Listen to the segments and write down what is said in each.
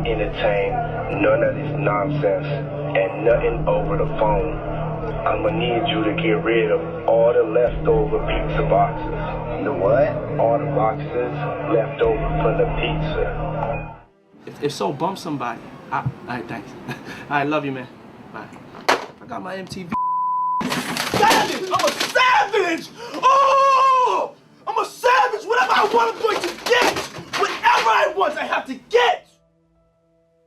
entertain none of this nonsense and nothing over the phone. I'm gonna need you to get rid of all the leftover pizza boxes. The what? All the boxes left over from the pizza. If so, bump somebody. All right, thanks. All right, love you, man. Bye. I got my MTV. Savage! I'm a savage! Oh! I'm a savage! Whatever I want, I'm going to get! Whatever I want, I have to get!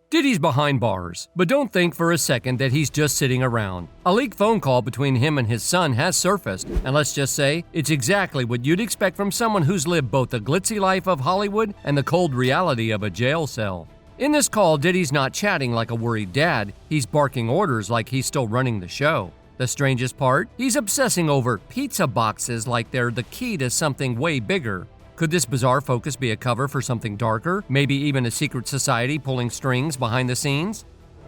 Diddy's behind bars, but don't think for a second that he's just sitting around. A leaked phone call between him and his son has surfaced, and let's just say, it's exactly what you'd expect from someone who's lived both the glitzy life of Hollywood and the cold reality of a jail cell. In this call, Diddy's not chatting like a worried dad, he's barking orders like he's still running the show. The strangest part? He's obsessing over pizza boxes like they're the key to something way bigger. Could this bizarre focus be a cover for something darker? Maybe even a secret society pulling strings behind the scenes?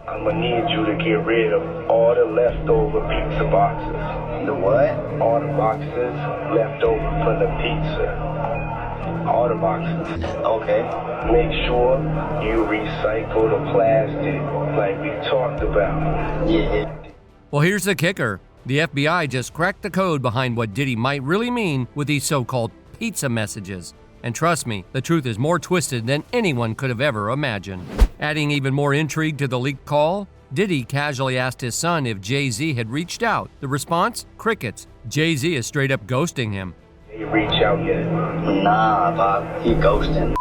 I'm gonna need you to get rid of all the leftover pizza boxes. The what? All the boxes left over from the pizza. All the boxes. Okay. Make sure you recycle the plastic like we talked about. Yeah. Well, here's the kicker. The FBI just cracked the code behind what Diddy might really mean with these so-called pizza messages. And trust me, the truth is more twisted than anyone could have ever imagined. Adding even more intrigue to the leaked call, Diddy casually asked his son if Jay-Z had reached out. The response? Crickets. Jay-Z is straight up ghosting him. Did he reach out yet? Nah, Bob. He ghosting.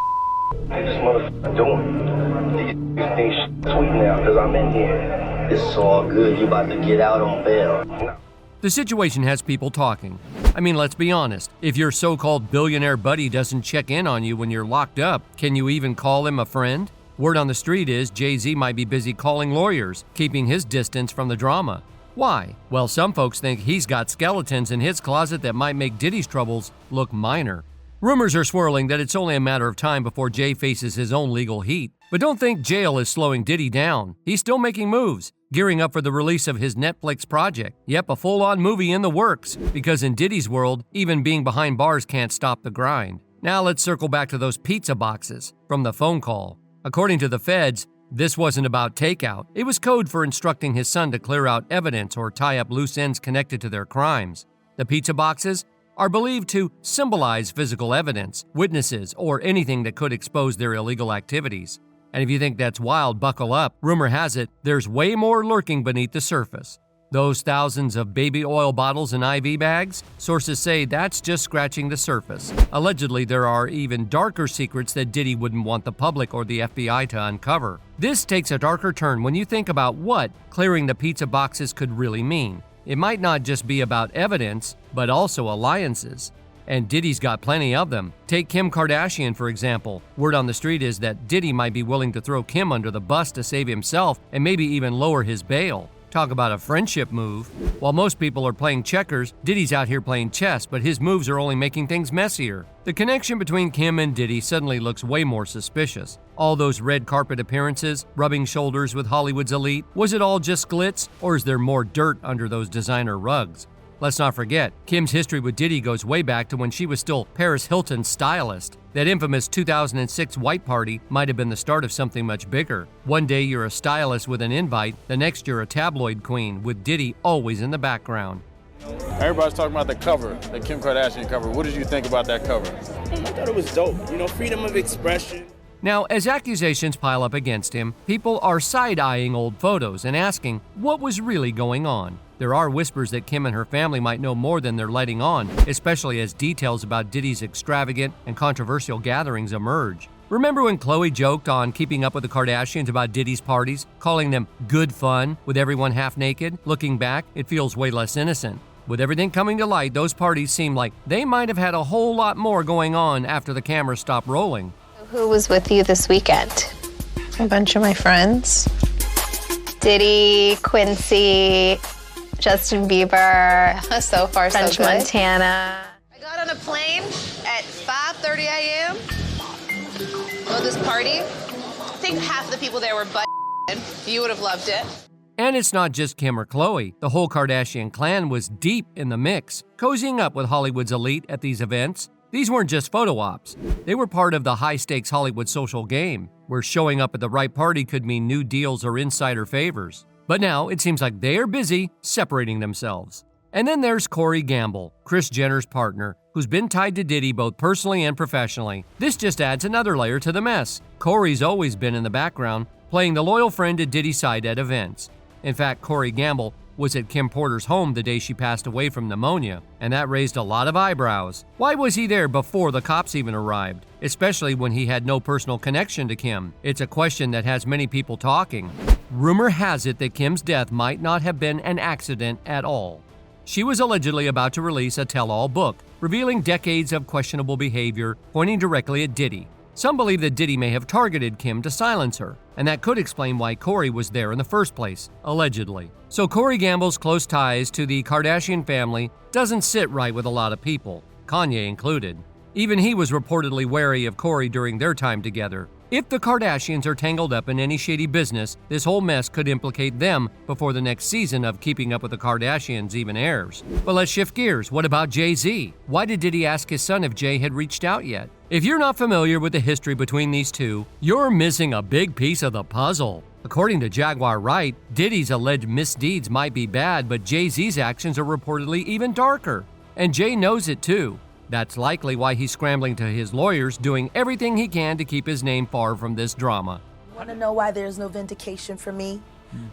What this motherfucker doing? These things sweet now because I'm in here. It's all good. You about to get out on bail. The situation has people talking. I mean, let's be honest. If your so-called billionaire buddy doesn't check in on you when you're locked up, can you even call him a friend? Word on the street is Jay-Z might be busy calling lawyers, keeping his distance from the drama. Why? Well, some folks think he's got skeletons in his closet that might make Diddy's troubles look minor. Rumors are swirling that it's only a matter of time before Jay faces his own legal heat. But don't think jail is slowing Diddy down. He's still making moves, gearing up for the release of his Netflix project. Yep, a full-on movie in the works, because in Diddy's world, even being behind bars can't stop the grind. Now let's circle back to those pizza boxes from the phone call. According to the feds, this wasn't about takeout. It was code for instructing his son to clear out evidence or tie up loose ends connected to their crimes. The pizza boxes are believed to symbolize physical evidence, witnesses, or anything that could expose their illegal activities. And if you think that's wild, buckle up. Rumor has it, there's way more lurking beneath the surface. Those thousands of baby oil bottles and IV bags? Sources say that's just scratching the surface. Allegedly, there are even darker secrets that Diddy wouldn't want the public or the FBI to uncover. This takes a darker turn when you think about what clearing the pizza boxes could really mean. It might not just be about evidence, but also alliances. And Diddy's got plenty of them. Take Kim Kardashian, for example. Word on the street is that Diddy might be willing to throw Kim under the bus to save himself and maybe even lower his bail. Talk about a friendship move. While most people are playing checkers, Diddy's out here playing chess, but his moves are only making things messier. The connection between Kim and Diddy suddenly looks way more suspicious. All those red carpet appearances, rubbing shoulders with Hollywood's elite, was it all just glitz, or is there more dirt under those designer rugs? Let's not forget, Kim's history with Diddy goes way back to when she was still Paris Hilton's stylist. That infamous 2006 white party might have been the start of something much bigger. One day you're a stylist with an invite, the next you're a tabloid queen, with Diddy always in the background. Everybody's talking about the cover, the Kim Kardashian cover. What did you think about that cover? I thought it was dope. You know, freedom of expression. Now, as accusations pile up against him, people are side-eyeing old photos and asking what was really going on. There are whispers that Kim and her family might know more than they're letting on, especially as details about Diddy's extravagant and controversial gatherings emerge. Remember when Khloe joked on Keeping Up with the Kardashians about Diddy's parties, calling them good fun, with everyone half naked? Looking back, it feels way less innocent. With everything coming to light, those parties seem like they might have had a whole lot more going on after the cameras stopped rolling. Who was with you this weekend? A bunch of my friends. Diddy, Quincy, Justin Bieber, So far, French so good. Montana. I got on a plane at 5:30 a.m. Go to this party. I think half the people there were butt. You would have loved it. And it's not just Kim or Khloe. The whole Kardashian clan was deep in the mix, cozying up with Hollywood's elite at these events. These weren't just photo ops. They were part of the high-stakes Hollywood social game, where showing up at the right party could mean new deals or insider favors. But now it seems like they are busy separating themselves. And then there's Corey Gamble, Kris Jenner's partner, who's been tied to Diddy both personally and professionally. This just adds another layer to the mess. Corey's always been in the background, playing the loyal friend at Diddy's side at events. In fact, Corey Gamble was at Kim Porter's home the day she passed away from pneumonia, and that raised a lot of eyebrows. Why was he there before the cops even arrived, especially when he had no personal connection to Kim? It's a question that has many people talking. Rumor has it that Kim's death might not have been an accident at all. She was allegedly about to release a tell-all book, revealing decades of questionable behavior pointing directly at Diddy. Some believe that Diddy may have targeted Kim to silence her, and that could explain why Corey was there in the first place, allegedly. So Corey Gamble's close ties to the Kardashian family doesn't sit right with a lot of people, Kanye included. Even he was reportedly wary of Corey during their time together. If the Kardashians are tangled up in any shady business, this whole mess could implicate them before the next season of Keeping Up with the Kardashians even airs. But let's shift gears. What about Jay-Z? Why did Diddy ask his son if Jay had reached out yet? If you're not familiar with the history between these two, you're missing a big piece of the puzzle. According to Jaguar Wright, Diddy's alleged misdeeds might be bad, but Jay-Z's actions are reportedly even darker. And Jay knows it too. That's likely why he's scrambling to his lawyers, doing everything he can to keep his name far from this drama. Want to know why there's no vindication for me?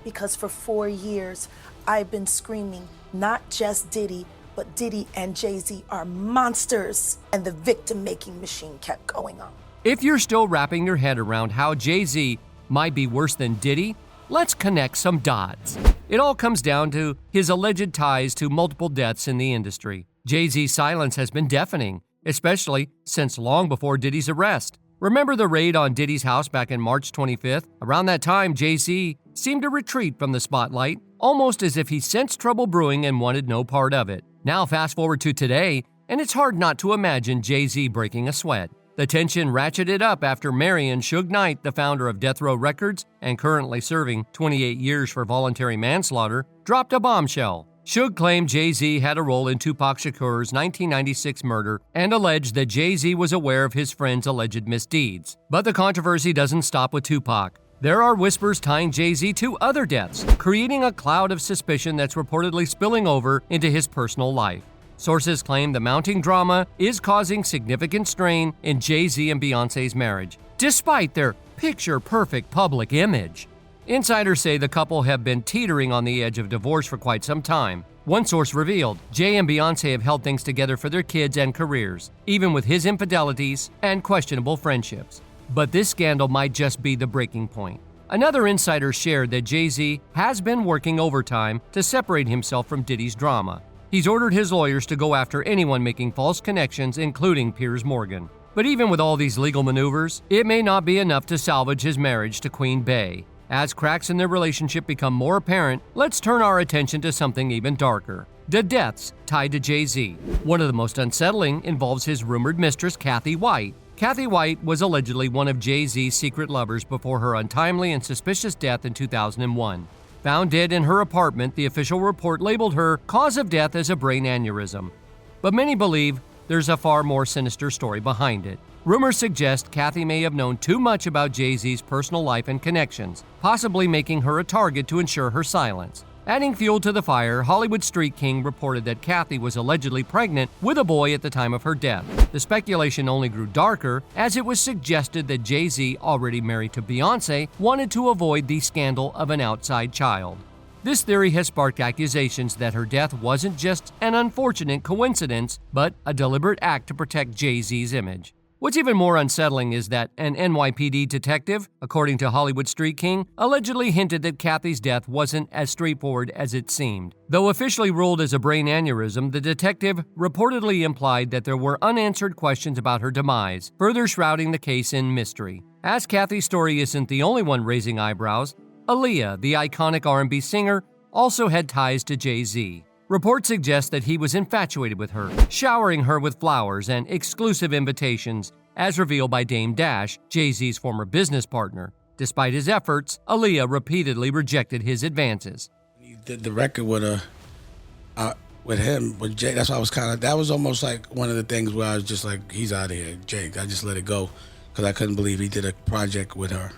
Because for 4 years, I've been screaming, not just Diddy, but Diddy and Jay-Z are monsters. And the victim-making machine kept going on. If you're still wrapping your head around how Jay-Z might be worse than Diddy, let's connect some dots. It all comes down to his alleged ties to multiple deaths in the industry. Jay-Z's silence has been deafening, especially since long before Diddy's arrest. Remember the raid on Diddy's house back in March 25th? Around that time, Jay-Z seemed to retreat from the spotlight, almost as if he sensed trouble brewing and wanted no part of it. Now fast forward to today, and it's hard not to imagine Jay-Z breaking a sweat. The tension ratcheted up after Marion Suge Knight, the founder of Death Row Records and currently serving 28 years for voluntary manslaughter, dropped a bombshell. Suge claimed Jay-Z had a role in Tupac Shakur's 1996 murder and alleged that Jay-Z was aware of his friend's alleged misdeeds. But the controversy doesn't stop with Tupac. There are whispers tying Jay-Z to other deaths, creating a cloud of suspicion that's reportedly spilling over into his personal life. Sources claim the mounting drama is causing significant strain in Jay-Z and Beyonce's marriage, despite their picture-perfect public image. Insiders say the couple have been teetering on the edge of divorce for quite some time. One source revealed Jay and Beyonce have held things together for their kids and careers, even with his infidelities and questionable friendships. But this scandal might just be the breaking point. Another insider shared that Jay-Z has been working overtime to separate himself from Diddy's drama. He's ordered his lawyers to go after anyone making false connections, including Piers Morgan. But even with all these legal maneuvers, it may not be enough to salvage his marriage to Queen Bey. As cracks in their relationship become more apparent, let's turn our attention to something even darker. The deaths tied to Jay-Z. One of the most unsettling involves his rumored mistress, Kathy White. Kathy White was allegedly one of Jay-Z's secret lovers before her untimely and suspicious death in 2001. Found dead in her apartment, the official report labeled her cause of death as a brain aneurysm. But many believe there's a far more sinister story behind it. Rumors suggest Kathy may have known too much about Jay-Z's personal life and connections, possibly making her a target to ensure her silence. Adding fuel to the fire, Hollywood Street King reported that Kathy was allegedly pregnant with a boy at the time of her death. The speculation only grew darker as it was suggested that Jay-Z, already married to Beyonce, wanted to avoid the scandal of an outside child. This theory has sparked accusations that her death wasn't just an unfortunate coincidence, but a deliberate act to protect Jay-Z's image. What's even more unsettling is that an NYPD detective, according to Hollywood Street King, allegedly hinted that Kathy's death wasn't as straightforward as it seemed. Though officially ruled as a brain aneurysm, the detective reportedly implied that there were unanswered questions about her demise, further shrouding the case in mystery. As Kathy's story isn't the only one raising eyebrows, Aaliyah, the iconic R&B singer, also had ties to Jay-Z. Reports suggest that he was infatuated with her, showering her with flowers and exclusive invitations, as revealed by Dame Dash, Jay-Z's former business partner. Despite his efforts, Aaliyah repeatedly rejected his advances. The record with her, with him, with Jake, that's why I was that was almost like one of the things where I was just like, he's out of here, Jake. I just let it go because I couldn't believe he did a project with her,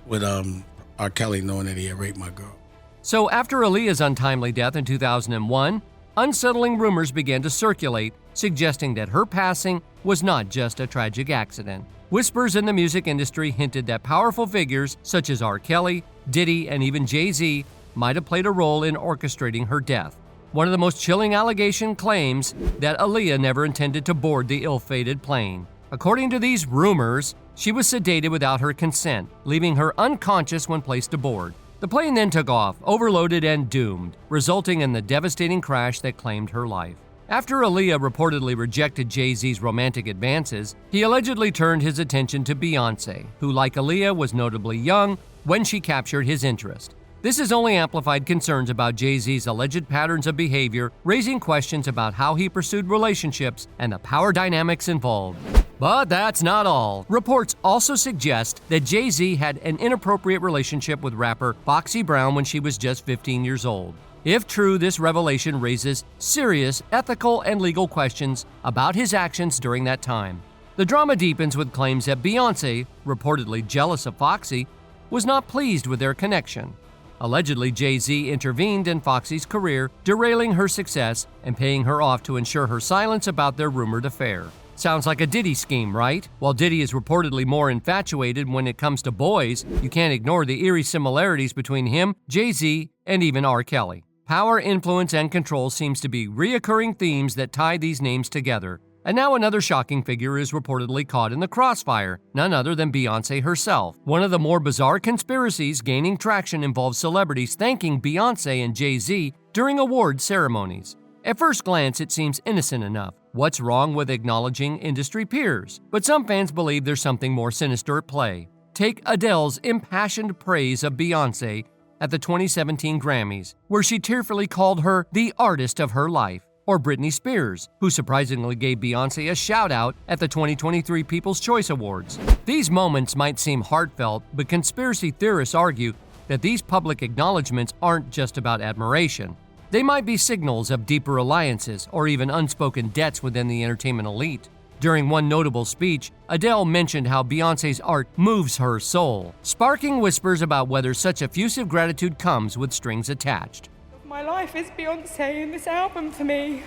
with R. Kelly, knowing that he had raped my girl. So after Aaliyah's untimely death in 2001, unsettling rumors began to circulate, suggesting that her passing was not just a tragic accident. Whispers in the music industry hinted that powerful figures such as R. Kelly, Diddy, and even Jay-Z might have played a role in orchestrating her death. One of the most chilling allegation claims that Aaliyah never intended to board the ill-fated plane. According to these rumors, she was sedated without her consent, leaving her unconscious when placed aboard. The plane then took off, overloaded and doomed, resulting in the devastating crash that claimed her life. After Aaliyah reportedly rejected Jay-Z's romantic advances, he allegedly turned his attention to Beyonce, who, like Aaliyah, was notably young when she captured his interest. This has only amplified concerns about Jay-Z's alleged patterns of behavior, raising questions about how he pursued relationships and the power dynamics involved. But that's not all. Reports also suggest that Jay-Z had an inappropriate relationship with rapper Foxy Brown when she was just 15 years old. If true, this revelation raises serious ethical and legal questions about his actions during that time. The drama deepens with claims that Beyonce, reportedly jealous of Foxy, was not pleased with their connection. Allegedly, Jay-Z intervened in Foxy's career, derailing her success and paying her off to ensure her silence about their rumored affair. Sounds like a Diddy scheme, right? While Diddy is reportedly more infatuated when it comes to boys, you can't ignore the eerie similarities between him, Jay-Z, and even R. Kelly. Power, influence, and control seems to be reoccurring themes that tie these names together. And now another shocking figure is reportedly caught in the crossfire, none other than Beyonce herself. One of the more bizarre conspiracies gaining traction involves celebrities thanking Beyonce and Jay-Z during award ceremonies. At first glance, it seems innocent enough. What's wrong with acknowledging industry peers? But some fans believe there's something more sinister at play. Take Adele's impassioned praise of Beyonce at the 2017 Grammys, where she tearfully called her the artist of her life. Or Britney Spears, who surprisingly gave Beyonce a shout-out at the 2023 People's Choice Awards. These moments might seem heartfelt, but conspiracy theorists argue that these public acknowledgments aren't just about admiration. They might be signals of deeper alliances or even unspoken debts within the entertainment elite. During one notable speech, Adele mentioned how Beyonce's art moves her soul, sparking whispers about whether such effusive gratitude comes with strings attached. My life is Beyonce, and this album for me,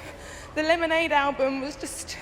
the Lemonade album, was just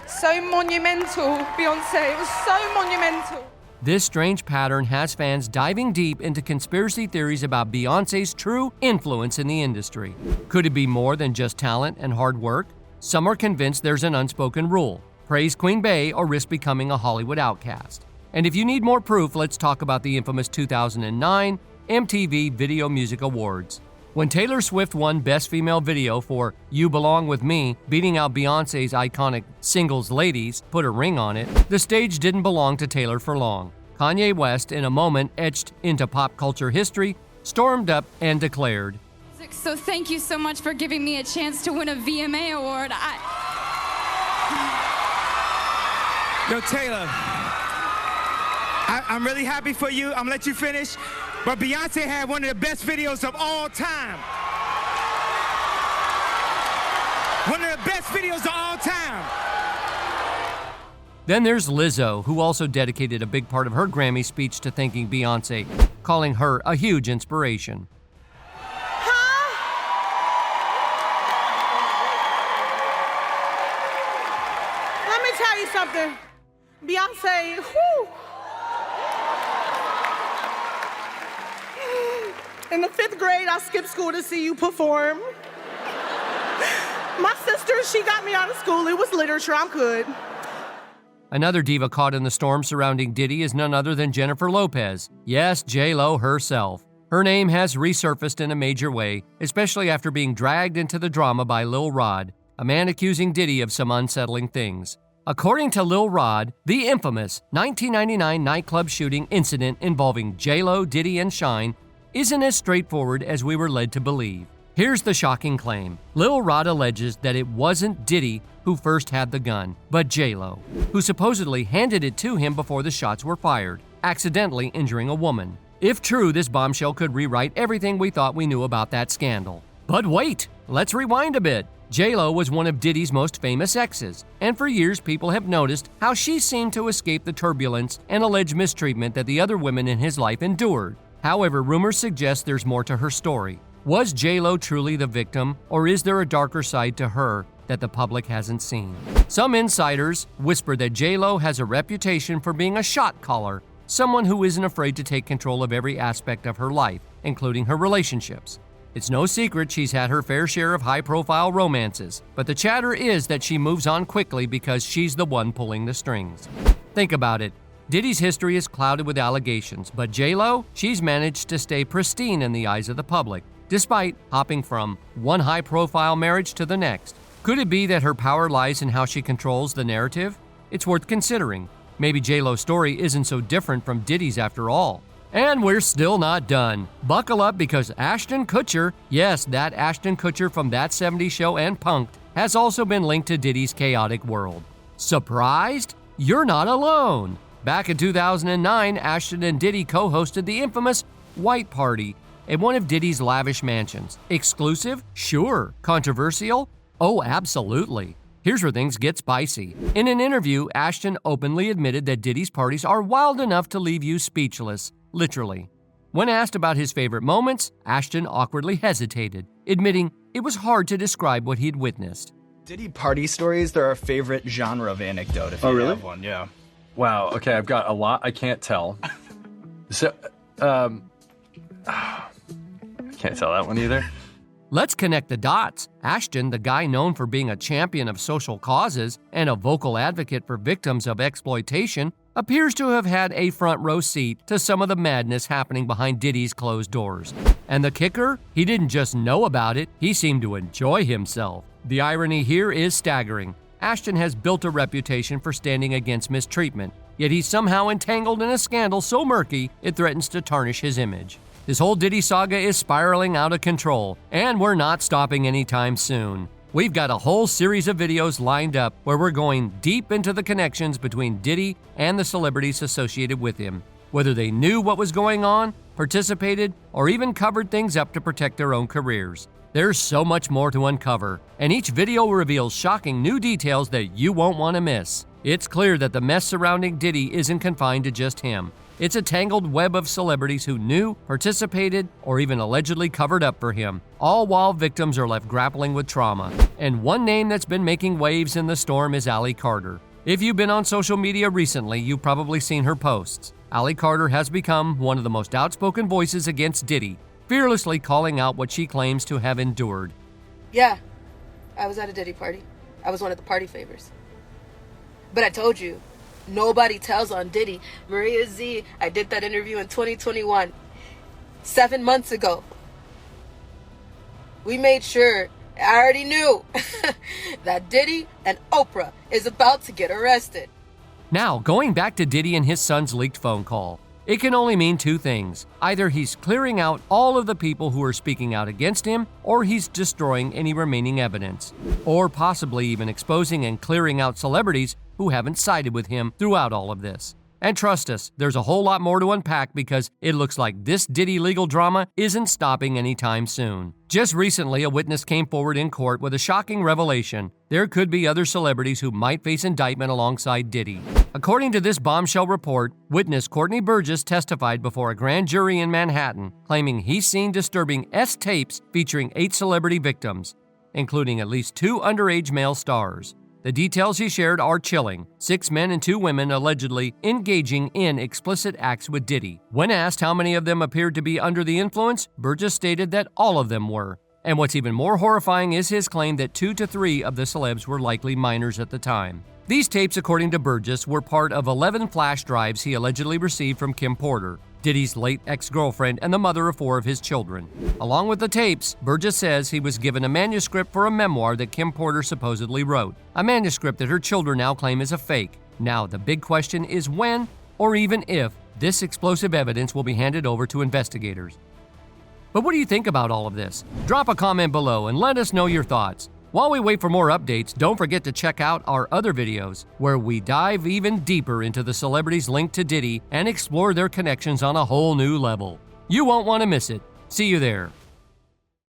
so monumental. Beyonce, it was so monumental. This strange pattern has fans diving deep into conspiracy theories about Beyonce's true influence in the industry. Could it be more than just talent and hard work? Some are convinced there's an unspoken rule: praise Queen Bey or risk becoming a Hollywood outcast. And if you need more proof, let's talk about the infamous 2009 MTV Video Music Awards. When Taylor Swift won Best Female Video for You Belong With Me, beating out Beyonce's iconic singles Ladies, Put a Ring on It, the stage didn't belong to Taylor for long. Kanye West, in a moment etched into pop culture history, stormed up and declared, "So thank you so much for giving me a chance to win a VMA award. Yo, Taylor, I'm really happy for you. I'm gonna let you finish. But Beyonce had one of the best videos of all time. One of the best videos of all time." Then there's Lizzo, who also dedicated a big part of her Grammy speech to thanking Beyonce, calling her a huge inspiration. Let me tell you something. Beyonce, whoo. In the 5th grade, I skipped school to see you perform. My sister, she got me out of school. It was literature. I'm good. Another diva caught in the storm surrounding Diddy is none other than Jennifer Lopez. Yes, J-Lo herself. Her name has resurfaced in a major way, especially after being dragged into the drama by Lil Rod, a man accusing Diddy of some unsettling things. According to Lil Rod, the infamous 1999 nightclub shooting incident involving J-Lo, Diddy, and Shine isn't as straightforward as we were led to believe. Here's the shocking claim. Lil Rod alleges that it wasn't Diddy who first had the gun, but J-Lo, who supposedly handed it to him before the shots were fired, accidentally injuring a woman. If true, this bombshell could rewrite everything we thought we knew about that scandal. But wait, let's rewind a bit. J-Lo was one of Diddy's most famous exes, and for years people have noticed how she seemed to escape the turbulence and alleged mistreatment that the other women in his life endured. However, rumors suggest there's more to her story. Was J-Lo truly the victim, or is there a darker side to her that the public hasn't seen? Some insiders whisper that J-Lo has a reputation for being a shot caller, someone who isn't afraid to take control of every aspect of her life, including her relationships. It's no secret she's had her fair share of high-profile romances, but the chatter is that she moves on quickly because she's the one pulling the strings. Think about it. Diddy's history is clouded with allegations, but J-Lo, she's managed to stay pristine in the eyes of the public, despite hopping from one high-profile marriage to the next. Could it be that her power lies in how she controls the narrative? It's worth considering. Maybe J-Lo's story isn't so different from Diddy's after all. And we're still not done. Buckle up because Ashton Kutcher, yes, that Ashton Kutcher from That 70s Show and Punk'd, has also been linked to Diddy's chaotic world. Surprised? You're not alone. Back in 2009, Ashton and Diddy co-hosted the infamous White Party at one of Diddy's lavish mansions. Exclusive? Sure. Controversial? Oh, absolutely. Here's where things get spicy. In an interview, Ashton openly admitted that Diddy's parties are wild enough to leave you speechless. Literally. When asked about his favorite moments, Ashton awkwardly hesitated, admitting it was hard to describe what he'd witnessed. Diddy party stories, they're our favorite genre of anecdote, if you have one, yeah. Wow, okay, I've got a lot I can't tell. So, I can't tell that one either. Let's connect the dots. Ashton, the guy known for being a champion of social causes and a vocal advocate for victims of exploitation, appears to have had a front row seat to some of the madness happening behind Diddy's closed doors. And the kicker? He didn't just know about it, he seemed to enjoy himself. The irony here is staggering. Ashton has built a reputation for standing against mistreatment, yet he's somehow entangled in a scandal so murky it threatens to tarnish his image. This whole Diddy saga is spiraling out of control, and we're not stopping anytime soon. We've got a whole series of videos lined up where we're going deep into the connections between Diddy and the celebrities associated with him, whether they knew what was going on, participated, or even covered things up to protect their own careers. There's so much more to uncover, and each video reveals shocking new details that you won't want to miss. It's clear that the mess surrounding Diddy isn't confined to just him. It's a tangled web of celebrities who knew, participated, or even allegedly covered up for him, all while victims are left grappling with trauma. And one name that's been making waves in the storm is Aaliyah Carter. If you've been on social media recently, you've probably seen her posts. Aaliyah Carter has become one of the most outspoken voices against Diddy, fearlessly calling out what she claims to have endured. Yeah, I was at a Diddy party. I was one of the party favors. But I told you, nobody tells on Diddy. Maria Z, I did that interview in 2021, 7 months ago. We made sure, I already knew, that Diddy and Oprah is about to get arrested. Now, going back to Diddy and his son's leaked phone call, it can only mean two things. Either he's clearing out all of the people who are speaking out against him, or he's destroying any remaining evidence. Or possibly even exposing and clearing out celebrities who haven't sided with him throughout all of this. And trust us, there's a whole lot more to unpack because it looks like this Diddy legal drama isn't stopping anytime soon. Just recently, a witness came forward in court with a shocking revelation. There could be other celebrities who might face indictment alongside Diddy. According to this bombshell report, witness Courtney Burgess testified before a grand jury in Manhattan, claiming he's seen disturbing S-tapes featuring 8 celebrity victims, including at least 2 underage male stars. The details he shared are chilling. 6 men and 2 women allegedly engaging in explicit acts with Diddy. When asked how many of them appeared to be under the influence, Burgess stated that all of them were. And what's even more horrifying is his claim that 2 to 3 of the celebs were likely minors at the time. These tapes, according to Burgess, were part of 11 flash drives he allegedly received from Kim Porter, Diddy's late ex-girlfriend and the mother of 4 of his children. Along with the tapes, Burgess says he was given a manuscript for a memoir that Kim Porter supposedly wrote, a manuscript that her children now claim is a fake. Now, the big question is when, or even if, this explosive evidence will be handed over to investigators. But what do you think about all of this? Drop a comment below and let us know your thoughts. While we wait for more updates, don't forget to check out our other videos, where we dive even deeper into the celebrities linked to Diddy and explore their connections on a whole new level. You won't want to miss it. See you there.